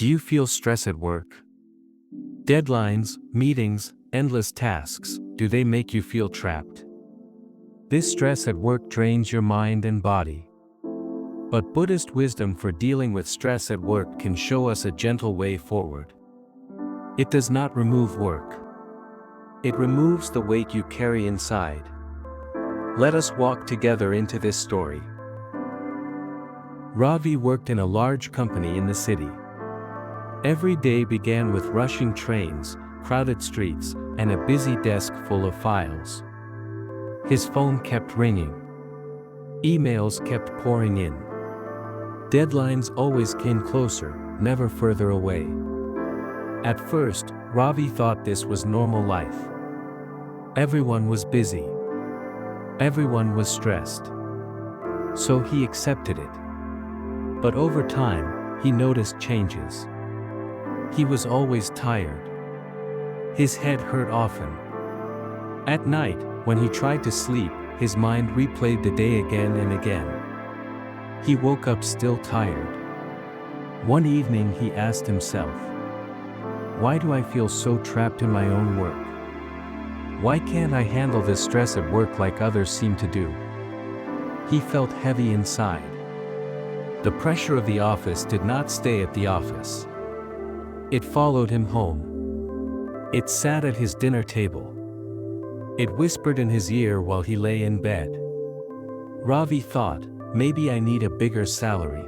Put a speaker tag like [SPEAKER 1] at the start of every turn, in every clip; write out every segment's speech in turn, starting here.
[SPEAKER 1] Do you feel stress at work? Deadlines, meetings, endless tasks, do they make you feel trapped? This stress at work drains your mind and body. But Buddhist wisdom for dealing with stress at work can show us a gentle way forward. It does not remove work. It removes the weight you carry inside. Let us walk together into this story. Ravi worked in a large company in the city. Every day began with rushing trains, crowded streets, and a busy desk full of files. His phone kept ringing. Emails kept pouring in. Deadlines always came closer, never further away. At first, Ravi thought this was normal life. Everyone was busy. Everyone was stressed. So he accepted it. But over time, he noticed changes. He was always tired. His head hurt often. At night, when he tried to sleep, his mind replayed the day again and again. He woke up still tired. One evening he asked himself, "Why do I feel so trapped in my own work? Why can't I handle this stress at work like others seem to do?" He felt heavy inside. The pressure of the office did not stay at the office. It followed him home. It sat at his dinner table. It whispered in his ear while he lay in bed. Ravi thought, maybe I need a bigger salary.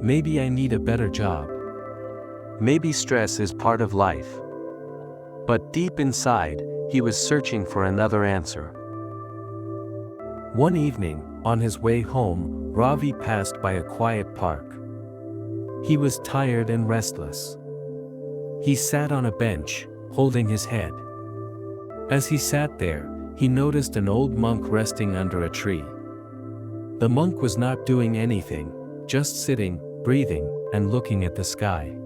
[SPEAKER 1] Maybe I need a better job. Maybe stress is part of life. But deep inside, he was searching for another answer. One evening, on his way home, Ravi passed by a quiet park. He was tired and restless. He sat on a bench, holding his head. As he sat there, he noticed an old monk resting under a tree. The monk was not doing anything, just sitting, breathing, and looking at the sky.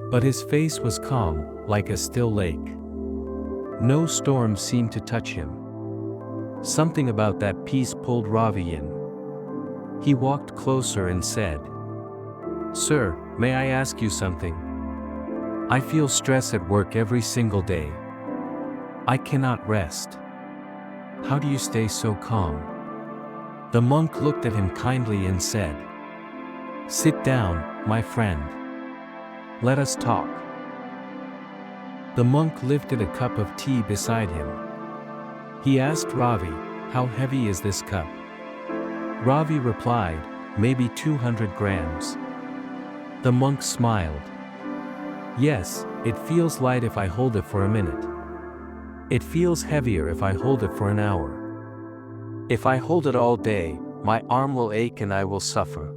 [SPEAKER 1] But his face was calm, like a still lake. No storm seemed to touch him. Something about that peace pulled Ravi in. He walked closer and said, "Sir, may I ask you something? I feel stress at work every single day. I cannot rest. How do you stay so calm?" The monk looked at him kindly and said, "Sit down, my friend. Let us talk." The monk lifted a cup of tea beside him. He asked Ravi, "How heavy is this cup?" Ravi replied, "Maybe 200 grams. The monk smiled. "Yes, it feels light if I hold it for a minute. It feels heavier if I hold it for an hour. If I hold it all day, my arm will ache and I will suffer.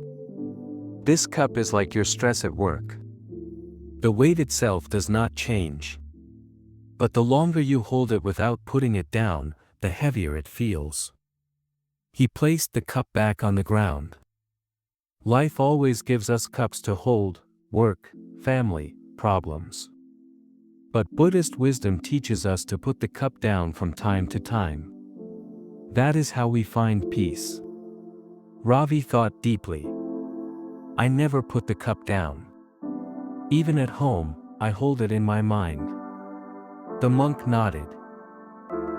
[SPEAKER 1] This cup is like your stress at work. The weight itself does not change. But the longer you hold it without putting it down, the heavier it feels." He placed the cup back on the ground. Life always gives us cups to hold: work, family, problems. But Buddhist wisdom teaches us to put the cup down from time to time. That is how we find peace. Ravi thought deeply. "I never put the cup down. Even at home, I hold it in my mind." The monk nodded.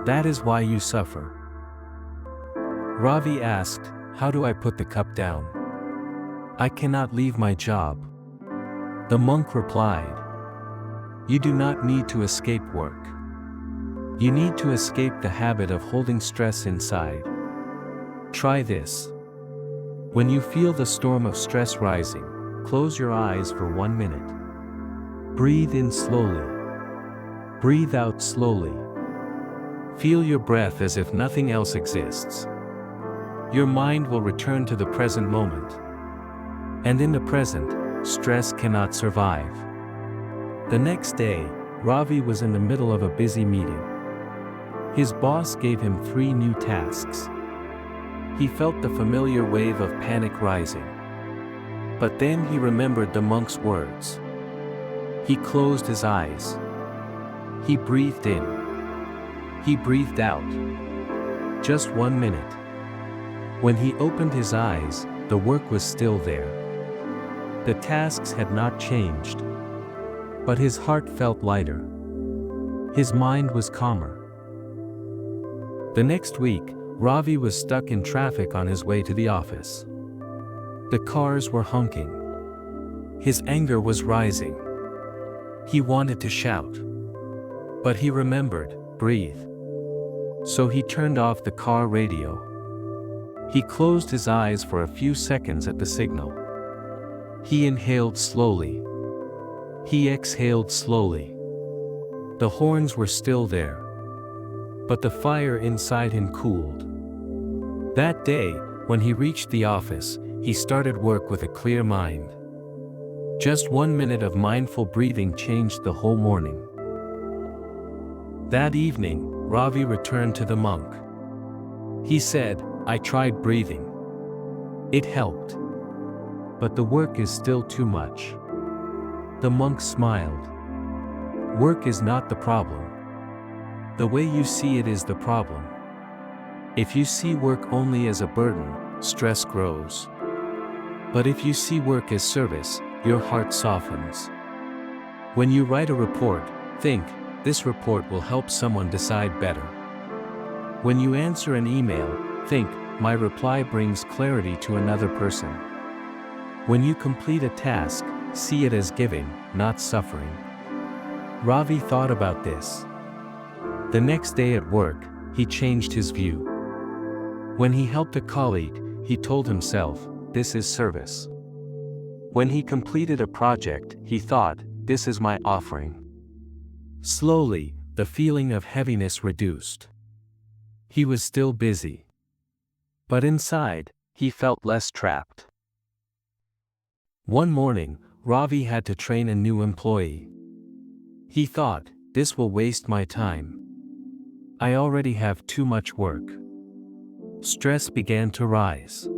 [SPEAKER 1] "That is why you suffer." Ravi asked, "How do I put the cup down? I cannot leave my job." The monk replied, "You do not need to escape work. You need to escape the habit of holding stress inside. Try this. When you feel the storm of stress rising, close your eyes for 1 minute. Breathe in slowly. Breathe out slowly. Feel your breath as if nothing else exists. Your mind will return to the present moment. And in the present, stress cannot survive." The next day, Ravi was in the middle of a busy meeting. His boss gave him 3 new tasks. He felt the familiar wave of panic rising. But then he remembered the monk's words. He closed his eyes. He breathed in. He breathed out. Just 1 minute. When he opened his eyes, the work was still there. The tasks had not changed. But his heart felt lighter. His mind was calmer. The next week, Ravi was stuck in traffic on his way to the office. The cars were honking. His anger was rising. He wanted to shout. But he remembered, breathe. So he turned off the car radio. He closed his eyes for a few seconds at the signal. He inhaled slowly. He exhaled slowly. The horns were still there. But the fire inside him cooled. That day, when he reached the office, he started work with a clear mind. Just 1 minute of mindful breathing changed the whole morning. That evening, Ravi returned to the monk. He said, "I tried breathing. It helped. But the work is still too much." The monk smiled. Work is not the problem. The way you see it is the problem. If you see work only as a burden, stress grows. But if you see work as service, your heart softens. When you write a report, think, this report will help someone decide better. When you answer an email, think, my reply brings clarity to another person. When you complete a task, see it as giving, not suffering. Ravi thought about this. The next day at work, he changed his view. When he helped a colleague, he told himself, this is service. When he completed a project, he thought, this is my offering. Slowly, the feeling of heaviness reduced. He was still busy. But inside, he felt less trapped. One morning, Ravi had to train a new employee. He thought, this will waste my time. I already have too much work. Stress began to rise.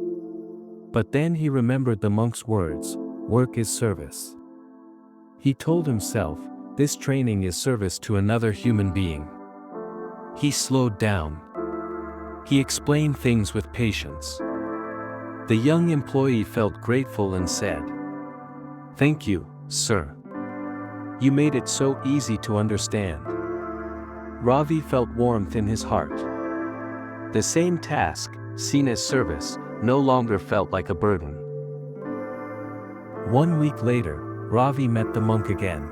[SPEAKER 1] But then he remembered the monk's words, work is service. He told himself, this training is service to another human being. He slowed down. He explained things with patience. The young employee felt grateful and said, "Thank you, sir. You made it so easy to understand." Ravi felt warmth in his heart. The same task, seen as service, no longer felt like a burden. 1 week later, Ravi met the monk again.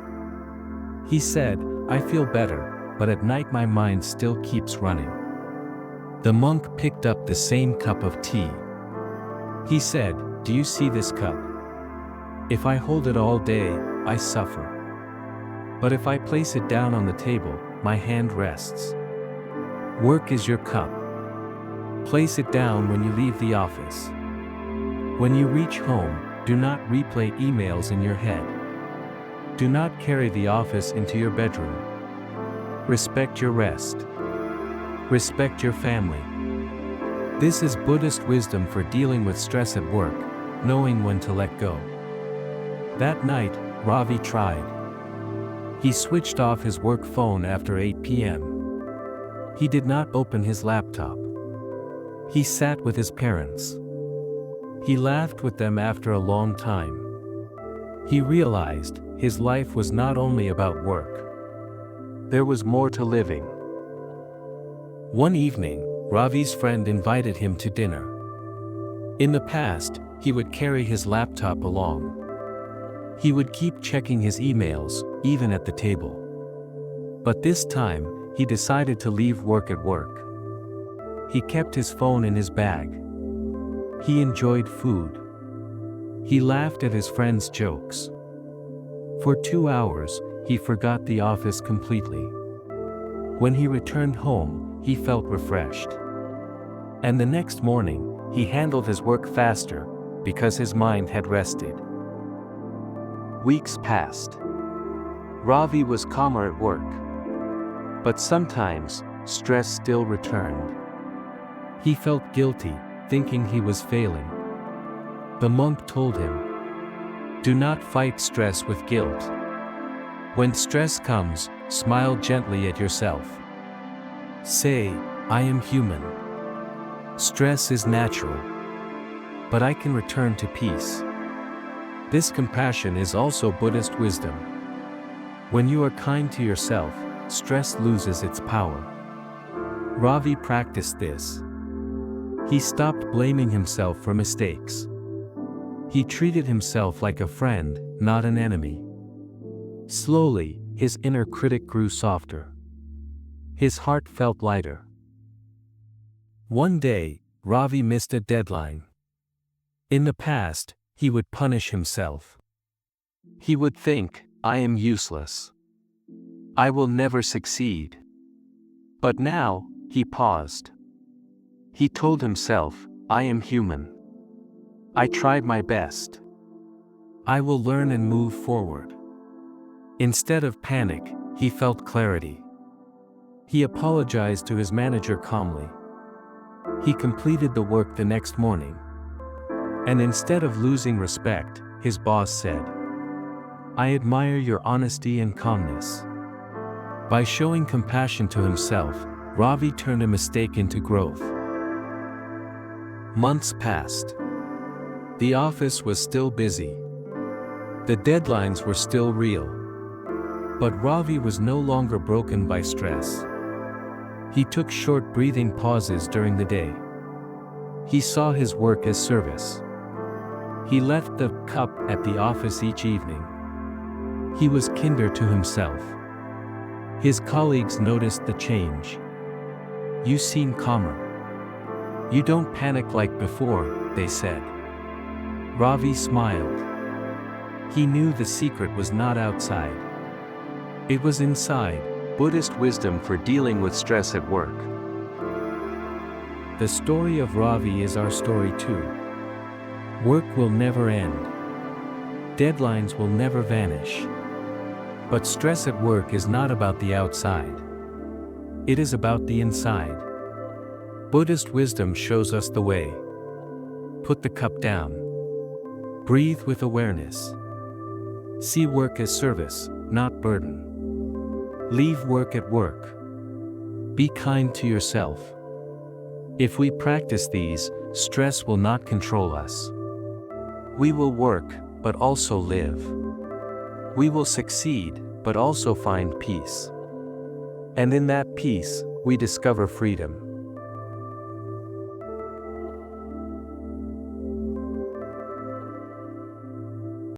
[SPEAKER 1] He said, I feel better, but at night my mind still keeps running. The monk picked up the same cup of tea. He said, do you see this cup? If I hold it all day, I suffer. But if I place it down on the table, my hand rests. Work is your cup. Place it down when you leave the office. When you reach home, do not replay emails in your head. Do not carry the office into your bedroom. Respect your rest. Respect your family. This is Buddhist wisdom for dealing with stress at work, knowing when to let go. That night, Ravi tried. He switched off his work phone after 8 p.m. He did not open his laptop. He sat with his parents. He laughed with them after a long time. He realized his life was not only about work. There was more to living. One evening, Ravi's friend invited him to dinner. In the past, he would carry his laptop along. He would keep checking his emails, even at the table. But this time, he decided to leave work at work. He kept his phone in his bag. He enjoyed food. He laughed at his friends' jokes. For 2 hours, he forgot the office completely. When he returned home, he felt refreshed. And the next morning, he handled his work faster, because his mind had rested. Weeks passed. Ravi was calmer at work. But sometimes, stress still returned. He felt guilty, thinking he was failing. The monk told him, do not fight stress with guilt. When stress comes, smile gently at yourself. Say, I am human. Stress is natural. But I can return to peace. This compassion is also Buddhist wisdom. When you are kind to yourself, stress loses its power. Ravi practiced this. He stopped blaming himself for mistakes. He treated himself like a friend, not an enemy. Slowly, his inner critic grew softer. His heart felt lighter. One day, Ravi missed a deadline. In the past, he would punish himself. He would think, I am useless. I will never succeed. But now, he paused. He told himself, I am human. I tried my best. I will learn and move forward. Instead of panic, he felt clarity. He apologized to his manager calmly. He completed the work the next morning. And instead of losing respect, his boss said, I admire your honesty and calmness. By showing compassion to himself, Ravi turned a mistake into growth. Months passed. The office was still busy. The deadlines were still real. But Ravi was no longer broken by stress. He took short breathing pauses during the day. He saw his work as service. He left the cup at the office each evening. He was kinder to himself. His colleagues noticed the change. You seem calmer. You don't panic like before, they said. Ravi smiled. He knew the secret was not outside. It was inside. Buddhist wisdom for dealing with stress at work. The story of Ravi is our story too. Work will never end. Deadlines will never vanish. But stress at work is not about the outside. It is about the inside. Buddhist wisdom shows us the way. Put the cup down. Breathe with awareness. See work as service, not burden. Leave work at work. Be kind to yourself. If we practice these, stress will not control us. We will work, but also live. We will succeed, but also find peace. And in that peace, we discover freedom.